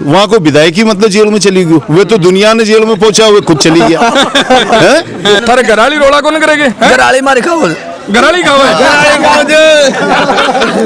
वहाँ को विधायकी मतलब जेल में चली गई, वे तो दुनिया ने जेल में पहुंचा, वे खुद चली गया। थारे घराली रोड़ा कौन करेंगे? गराली मारे खाओ, घराली खाओ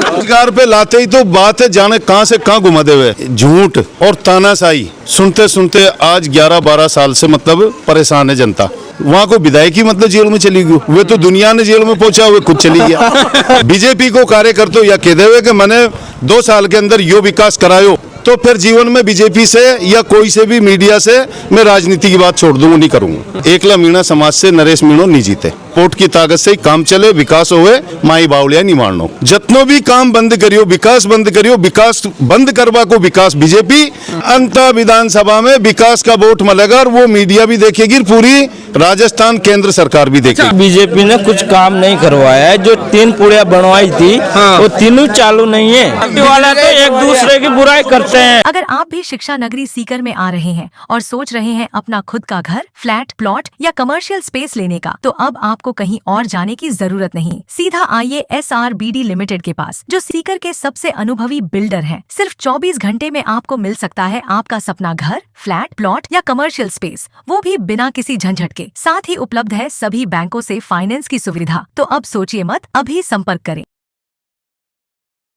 रोजगार पे लाते ही तो बात है जाने कहां से कहां घुमा दे हुए। झूठ और तानाशाही सुनते सुनते आज 11-12 साल से मतलब परेशान है जनता। वहाँ को विधायकी मतलब जेल में चली गई, वे तो दुनिया ने जेल में पहुंचा, वे खुद चली गया। बीजेपी को कार्यकर्ता या कह दे कि मैंने 2 साल के अंदर यो विकास करायो, तो फिर जीवन में बीजेपी से या कोई से भी मीडिया से मैं राजनीति की बात छोड़ दूंगा, नहीं करूंगा। एकला मीणा समाज से नरेश मीणो नहीं जीते, वोट की ताकत से ही काम चले, विकास होवे, माई बावलिया नहीं मारनो। जितनो भी काम बंद करियो, विकास बंद करियो, विकास बंद करवा को विकास बीजेपी अंत विधानसभा में विकास का वोट मिलेगा और वो मीडिया भी देखेगी, पूरी राजस्थान केंद्र सरकार भी देखेगी। बीजेपी ने कुछ काम नहीं करवाया है, जो 3 पुलिया बनवाई थी वो तीनों चालू नहीं है। वाला तो एक दूसरे की बुराई करते हैं। अगर आप भी शिक्षा नगरी सीकर में आ रहे हैं और सोच रहे हैं अपना खुद का घर, फ्लैट, प्लॉट या कमर्शियल स्पेस लेने का, तो अब आपको कहीं और जाने की जरूरत नहीं। सीधा आइए SRBD लिमिटेड के पास, जो सीकर के सबसे अनुभवी बिल्डर हैं। सिर्फ 24 घंटे में आपको मिल सकता है आपका सपना घर, फ्लैट, प्लॉट या कमर्शियल स्पेस, वो भी बिना किसी झंझट के। साथ ही उपलब्ध है सभी बैंकों से फाइनेंस की सुविधा। तो अब सोचिए मत, अभी संपर्क करें।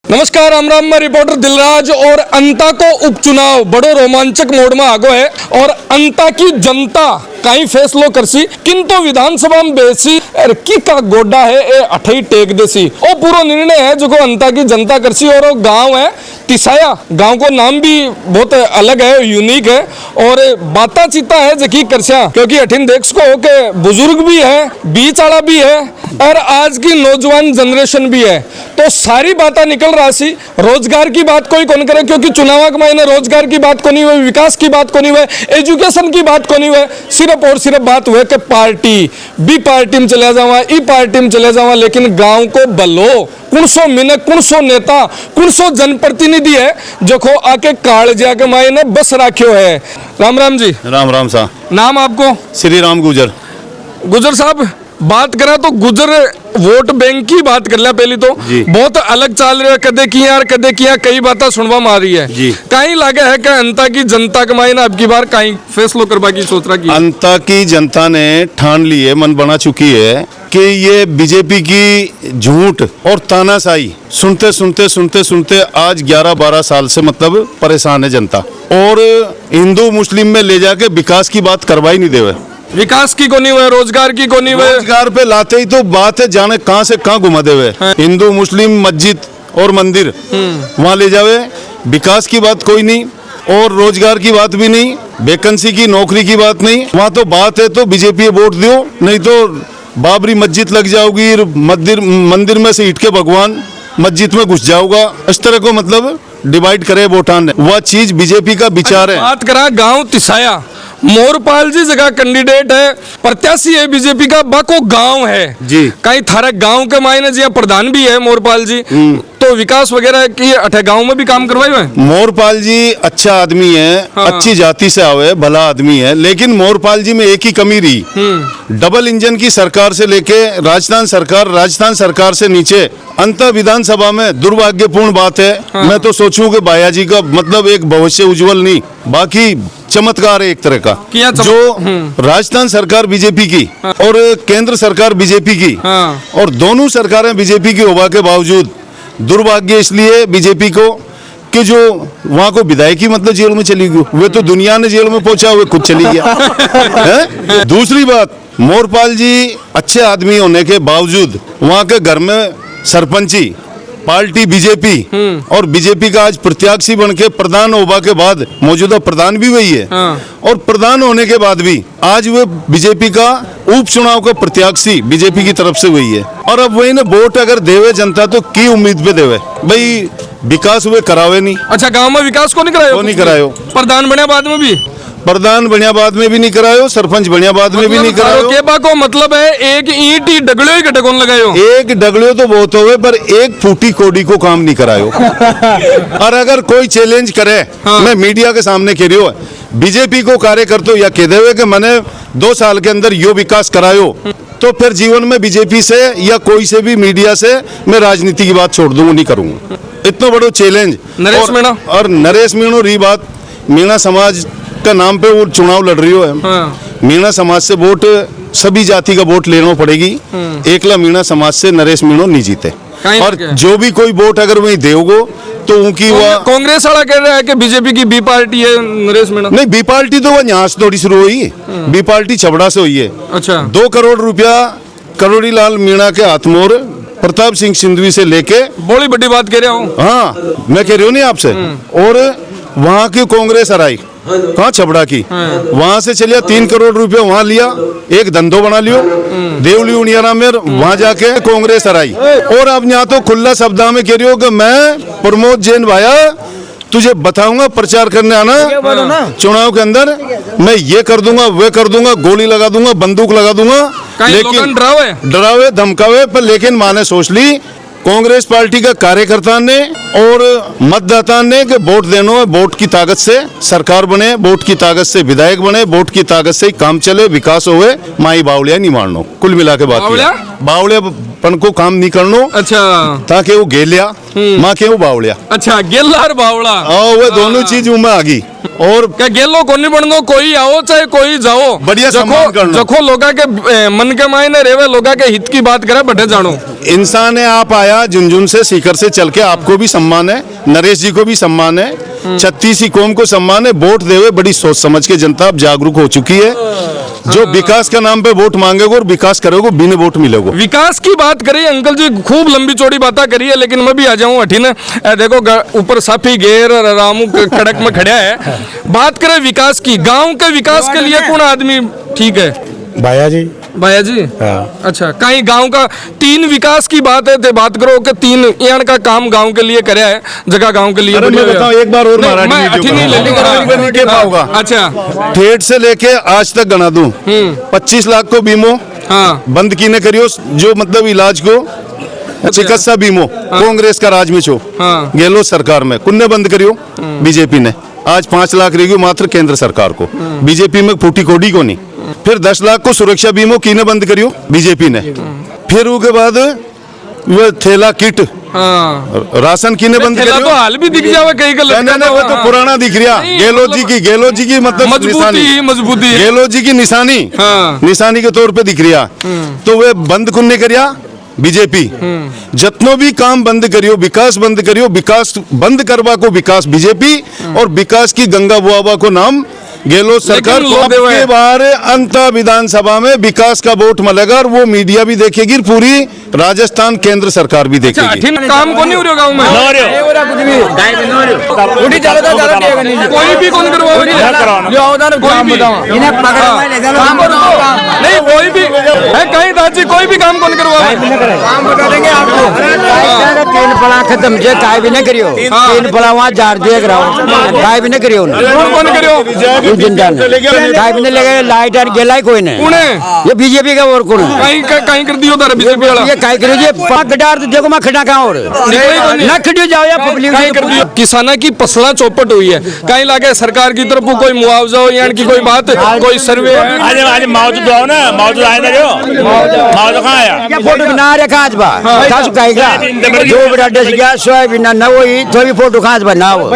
नमस्कार, राम राम। मैं रिपोर्टर दिलराज। और अंता को उपचुनाव बड़ो रोमांचक मोड में आगो है और अंता की जनता कई फैसलो करसी, किंतु विधानसभा में बेसी की का गोड्डा है ए अठई टेक देसी। और पूरा निर्णय है जो को अंता की जनता करसी। और वो गांव है तिसाया, गांव को नाम भी बहुत अलग है, यूनिक है और बाता चीता है जकी करसिया, क्योंकि अठिन देख सको के बुजुर्ग भी है, बीच आला भी है और आज की नौजवान जनरेशन भी है। तो सारी बातें निकल रहा सी। रोजगार की बात कोई कौन करे, क्योंकि चुनाव के महीने रोजगार की बात को नहीं हुई, विकास की बात को नहीं हुई, एजुकेशन की बात को नहीं हुई। सिर्फ और सिर्फ बात हुए कि पार्टी बी पार्टी में चले जावा, ई पार्टी में चले जावा। लेकिन गांव को बलो कुणसो मिनक, कुणसो नेता, कुणसो जनप्रतिनिधि है जो को आके कालजिया के मायने बस राख्यो है। राम राम जी। राम राम सा। नाम आपको? श्री राम गुजर। गुजर साहब, बात करा तो गुजर वोट बैंक की बात कर लिया। पहली तो बहुत अलग चाल रही है, कदे किया कई बातें सुनवा मारी है। कहीं लगा है कि अंता की जनता के मायने अब की बार कहीं फैसलो करवा की सोच रहा की? अंता की जनता ने ठान ली है, मन बना चुकी है कि ये बीजेपी की झूठ और तानाशाही सुनते सुनते सुनते सुनते आज 11-12 साल से मतलब परेशान है जनता। और हिंदू मुस्लिम में ले जाके विकास की बात करवाई नहीं देवे। विकास की कोनी हुए, रोजगार की कोनी हुए। रोजगार पे लाते ही तो बात है जाने कहां से कहां घुमा देवे। हिंदू मुस्लिम मस्जिद और मंदिर वहां ले जावे, विकास की बात कोई नहीं और रोजगार की बात भी नहीं, वैकेंसी की नौकरी की बात नहीं। वहां तो बात है तो बीजेपी वोट दो, नहीं तो बाबरी मस्जिद लग जाओगी, मंदिर में से ईट के भगवान मस्जिद में घुस जाओगा। इस तरह को मतलब डिवाइड करे वोटान ने, वह चीज बीजेपी का विचार है। बात करा गांव तिसाया, मोरपाल जी जगह कैंडिडेट है, प्रत्याशी है बीजेपी का, बाको गांव है जी। कहीं थारा गांव के मायने जी प्रधान भी है मोरपाल जी, तो विकास वगैरह की अठे गांव में भी काम करवाए हुए। मोरपाल जी अच्छा आदमी है, अच्छी जाति से आवे, भला आदमी है, लेकिन मोरपाल जी में एक ही कमी रही, डबल इंजन की सरकार से लेके राजस्थान सरकार से नीचे अंत विधानसभा में दुर्भाग्यपूर्ण बात है। मैं तो सोचूं कि बाया जी का मतलब एक भविष्य उज्जवल नहीं, बाकी चमत्कार है एक तरह का। जो राजस्थान सरकार बीजेपी की और केंद्र सरकार बीजेपी की और दोनों सरकारें बीजेपी की होने के बावजूद दुर्भाग्य इसलिए बीजेपी को कि जो वहां को विधायकी मतलब जेल में चली गई, वे तो दुनिया ने जेल में पहुंचा, वे खुद चली गया। दूसरी बात, मोरपाल जी अच्छे आदमी होने के बावजूद वहां के घर में सरपंची पार्टी बीजेपी और बीजेपी का आज प्रत्याशी बन के प्रधान होने के बाद, मौजूदा प्रधान भी वही है और प्रधान होने के बाद भी आज वे बीजेपी का उपचुनाव का प्रत्याशी बीजेपी की तरफ से वही है। और अब वही ने वोट अगर देवे जनता तो की उम्मीद पे देवे भाई, विकास हुए करावे नहीं। अच्छा, गांव में विकास को नहीं करायो? प्रधान बने बाद में भी, प्रधान बढ़िया बाद में भी नहीं करायो, सरपंच बढ़िया बाद में भी नहीं करायो। के बाको मतलब है एक ईंट ही डगलो ही कटकोन लगायो। एक डगलो तो बहुत होवे पर एक फूटी कोडी को काम नहीं करायो। और अगर कोई चैलेंज करे, मैं मीडिया के सामने कह रही हूँ, बीजेपी को कार्यकर्ता या कह देवे कि मैंने 2 साल के अंदर यो विकास करायो, तो फिर जीवन में बीजेपी से या कोई से भी मीडिया से मैं राजनीति की बात छोड़ दूंगा, नहीं करूंगा। इतना बड़ा चैलेंज। नरेश मीणा और नरेश मीणो रही बात, मीणा समाज का नाम पे वो चुनाव लड़ रही हो है। हाँ। मीणा समाज से वोट सभी जाति का वोट लेना पड़ेगी। एकला मीणा समाज से नरेश मीणो नहीं जीते। कहीं और क्या? जो भी कोई वोट अगर वही देओगो तो उनकी वह कांग्रेस वाला कह रहा है कि बीजेपी की बी पार्टी है नरेश मीणा। नहीं, बी पार्टी तो वह यहाँ से थोड़ी शुरू हुई। बी पार्टी छबड़ा से हुई है। अच्छा। 2 करोड़ रुपया करोड़ी लाल मीणा के हाथमोर प्रताप सिंह सिंधवी से लेके, बड़ी बड़ी बात कह रहा हूँ। हाँ मैं कह रही हूँ नहीं आपसे। और वहाँ की कांग्रेस हराई, कहाँ छबड़ा की, वहां से चलिया 3 करोड़ रुपया वहां लिया, एक धंधो बना लियो देवली उनियारा में, वहां जाके कांग्रेस हराई। और अब यहाँ तो खुला शब्दा में कह रही हो कि मैं प्रमोद जैन भाया तुझे बताऊंगा, प्रचार करने आना चुनाव के अंदर, मैं ये कर दूंगा वे कर दूंगा, गोली लगा दूंगा, बंदूक लगा दूंगा। लेकिन डरावे धमकावे पर, लेकिन माँ ने सोच ली कांग्रेस पार्टी का कार्यकर्ता ने और मतदाता ने कि वोट देना है, वोट की ताकत से सरकार बने, वोट की ताकत से विधायक बने, वोट की ताकत से ही काम चले, विकास होवे। माई बावलिया नहीं मारनो, कुल मिला के बात बावलियापन को काम नहीं करनो। अच्छा। ताकि वो गेलिया माँ के वो बावलिया। अच्छा, गेल्लार बावड़ा, वो दोनों चीज में आ गई। और क्या गेलो को नहीं बननो, कोई आओ चाहे कोई जाओ, बढ़िया सम्मान करना। जखो लोगा के मन के मायने रेवे, लोगा के हित की बात करे, बटे जानो। इंसान है, आप आया झुंझुन से सीकर से चल के, आपको भी सम्मान है, नरेश जी को भी सम्मान है, 36 कौम को सम्मान है। वोट देवे बड़ी सोच समझ के जनता अब जागरूक हो चुकी है। जो विकास के नाम पे वोट मांगेगा और विकास करेगा, बिना वोट मिलेगा। विकास की बात करिए अंकल जी, खूब लंबी चौड़ी बातें करिए, लेकिन मैं भी आ जाऊं अठीन। देखो ऊपर साफी घेर रामू कड़क में खड़ा है। बात करें विकास की, गांव के विकास के लिए कौन आदमी ठीक है? भाया जी। भाया जी। हाँ। अच्छा, कहीं गांव का 3 विकास की बात है तो बात करो कि 3 यान का काम गांव के लिए करे है, जगह गांव के लिए। अरे मैं बताऊं एक बार और मराठी मैं वीडियो नहीं के पाऊंगा। अच्छा, ठेठ से लेके आज तक गना दूं 25 लाख को बीमो हाँ बंद की ने करियो, जो मतलब इलाज को चिकित्सा बीमो कांग्रेस का राज में छो हाँ। गेहलोत सरकार में कुन्ने बंद करियो बीजेपी ने। आज 5 लाख रहेगी मात्र केंद्र सरकार को, बीजेपी में फूटी कोडी को नहीं। फिर 10 लाख को सुरक्षा बीमो किने बंद करियो बीजेपी ने। फिर उसके बाद वो थैला किट हाँ। राशन किने बंद थैला करियो। तो हाल भी दिख जावे कहीं का लटका नहीं, वो तो पुराना दिख रहा। नहीं, गेहलोत जी की मतलब मजबूती है। गेहलोत जी की निशानी हाँ। निशानी के तौर पे दिख रहा। तो वे बंद कुन्ने करिया बीजेपी। जितनो भी काम बंद करियो, विकास बंद करियो, विकास बंद करवा को विकास बीजेपी, और विकास की गंगा बुआबा को नाम गेहलोत सरकार को। अब के बार अंत विधानसभा में विकास का वोट मिलेगा और वो मीडिया भी देखेगी, पूरी राजस्थान केंद्र सरकार भी देखेगी। काम को नहीं हो रहा गाँव में, कोई भी कौन करवा नहीं, कोई भी है कहीं दाजी, कोई भी काम कौन करवा तीन पड़ा खत्म जे काय भी न करियो, 3 पड़ा वहाँ जार दिया कराओ, काय भी न करियो, कौन करियो काय भी न लगे, लाइट और गेलाई कोई नहीं, ये बीजेपी का और कौन कहीं कर दियो बीजेपी वाला, ये काय करियो, ये गडार तो देखो मैं खड़ा कहाँ और ना खड़ियो जाओ या पब्लिक। किसाना की फसला चौपट हुई है, कहीं लागे सरकार की तरफ कोई मुआवजा हो या की कोई बात, कोई सर्वे। आज मौजूद हो ना, मौजूद आए ना, मौजूद कहाँ आया? क्या फोटो बना रखा आज बा, क्या सुखाएगा? जो बराडे से गया सोयाबीन ना वही तो भी फोटो कहाँ बना वो,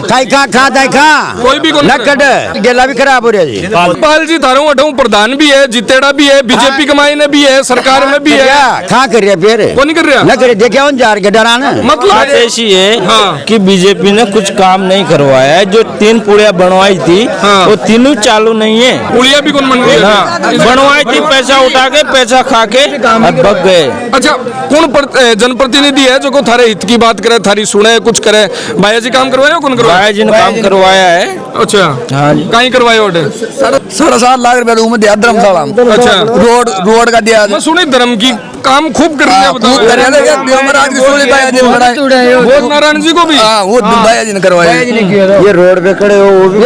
काय खा दाई खा, कोई भी न कट गेला भी खराब हो रहा जी। पाल जी थारो अठाऊ प्रधान भी है, जितेड़ा भी है, बीजेपी कमाई ने भी है, सरकार में भी है, कहाँ कर रहा फिर कौन कर रहा? न करे देखिए उन जार के डराना मतलब ऐसी है कि बीजेपी ने कुछ काम नहीं करवाया है। जो 3 पुड़िया बनवाई थी वो तीनों चालू नहीं है। पुड़िया भी कौन बनवाई है? बनवाई थी, पैसा उठा के पैसा खा के बग गए। अच्छा, कौन जनप्रतिनिधि है जो को थारे हित की बात करे, थारी सुने, कुछ करे? भाया जी काम करवाया, कौन करवाया? भाया जी ने काम करवाया है। अच्छा, हाँ जी। कहीं करवाया ऑर्डर? 7.5 लाख रुपया रूम दिया धर्मशाला। अच्छा, रोड का दिया। मैं सुनी धर्म की काम खूब कर रहे हैं, बताओ। बहुत नारायण जी को भी वो भाया जी ने करवाया। ये रोड पे खड़े हो वो भी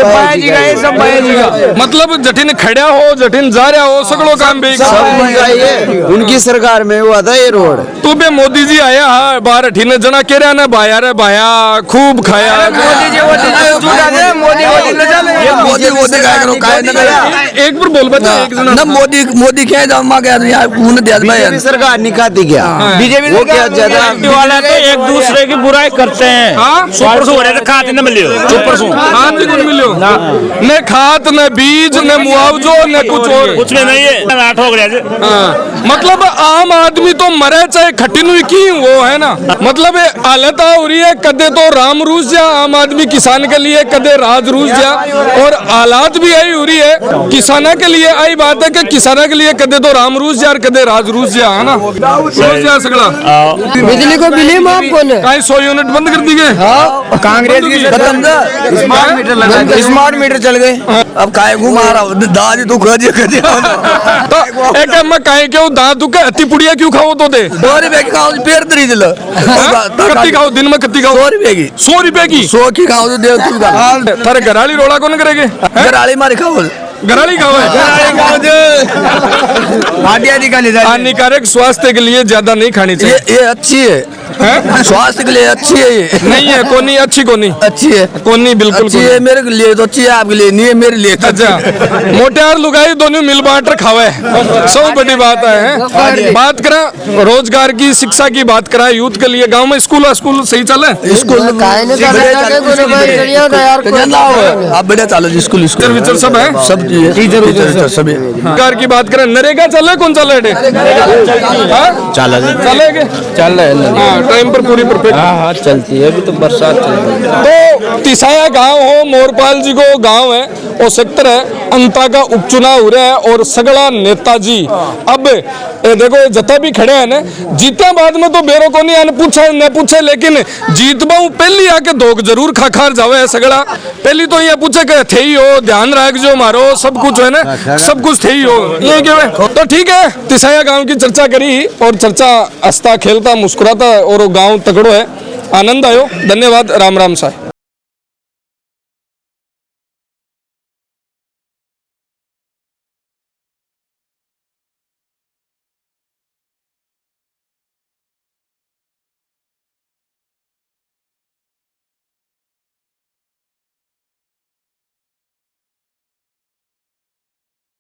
मतलब जटिन खड़ा हो, जटिन जा रहा हो, सगड़ो काम भी उनकी सरकार में हुआ था ये रोड। तो बे मोदी जी आया है बाहर, अठीने जना कह रहा ना भाया रे भाया खूब खाया। मोदी काय करो काय न करे एक बार बोल बता एक जना ना मोदी क्या जमा गया यार उन्हें दे भाई सरकार निकालती क्या बीजेपी वो क्या ज्यादा वाला तो एक दूसरे की बुराई करते हैं। हाँ सुपर सु हो रहे थे खाते न मिलियो सुपर सु खाद भी कुछ मिलो न खाद न बीज न मुआवजो न कुछ और कुछ में नहीं है नाट हो गया हाँ, मतलब आम आदमी तो मरे चाहे खटिन हुई की वो है ना मतलब हालत हो रही है कदे तो राम रूस जा आम आदमी किसान के लिए कदे राज रूस जा और हालात भी यही हो रही है किसाना के लिए आई बात है कि किसाना के लिए कदे तो राम रूस जा और कदे राज रूस जा है ना रूस जा सगला बिजली को बिली माफ कौन है? 100 यूनिट बंद कर दी गए कांग्रेस की स्मार्ट मीटर चल गए। अब काय घुमा रहा दादी तू खजे खजे तो एक मैं काहे क्यों दांत के हत्ती पुड़िया क्यों खाओ तो दे 100 रुपए की खाओ पेड़ दरी दिल कत्ती खाओ दिन में कत्ती खाओ 100 रुपए की 100 रुपए की 100 की खाओ तो दे तू का थारे घराली रोड़ा कौन करेगे घराली मारे खाओ घराली खाओ हानिकारक स्वास्थ्य के लिए ज्यादा नहीं खानी चाहिए ये अच्छी है स्वास्थ्य के लिए अच्छी है ये नहीं है कोनी अच्छी कोनी अच्छी है कोनी बिल्कुल अच्छी है मेरे लिए तो अच्छी है आपके लिए नहीं है मेरे लिए तो अच्छा मोटियार लुगाई दोनों मिल बांट खावे सब बड़ी बात है बात करा रोजगार की शिक्षा की बात करा यूथ के लिए गांव में स्कूल सही चले स्कूल आप बढ़िया चालो जी स्कूल टीचर विचर सब है सब टीचर सब रोजगार की बात करें नरेगा चले कौन चले चलेगे चल रहे हैं टाइम पर पूरी परफेक्ट हाँ चलती है अभी तो बरसात चल रही है। तो तिसाया गांव हो मोरपाल जी को गांव है और सेक्टर है अंता का उपचुनाव हो रहा है और सगड़ा नेताजी अब ये देखो जता भी खड़े हैं ना जीते बाद में तो बेरो को नहीं पूछे न पूछे लेकिन जीतबा पहली आके धोख जरूर खाखार जावे है सगड़ा पहली तो ये पूछे कि थे ही हो ध्यान रख जो मारो सब कुछ है ना सब कुछ थे ही हो ये क्या है तो ठीक है तिसाया गांव की चर्चा करी और चर्चा हंसता खेलता मुस्कुराता और गांव तगड़ो है आनंद आयो धन्यवाद राम राम साहब।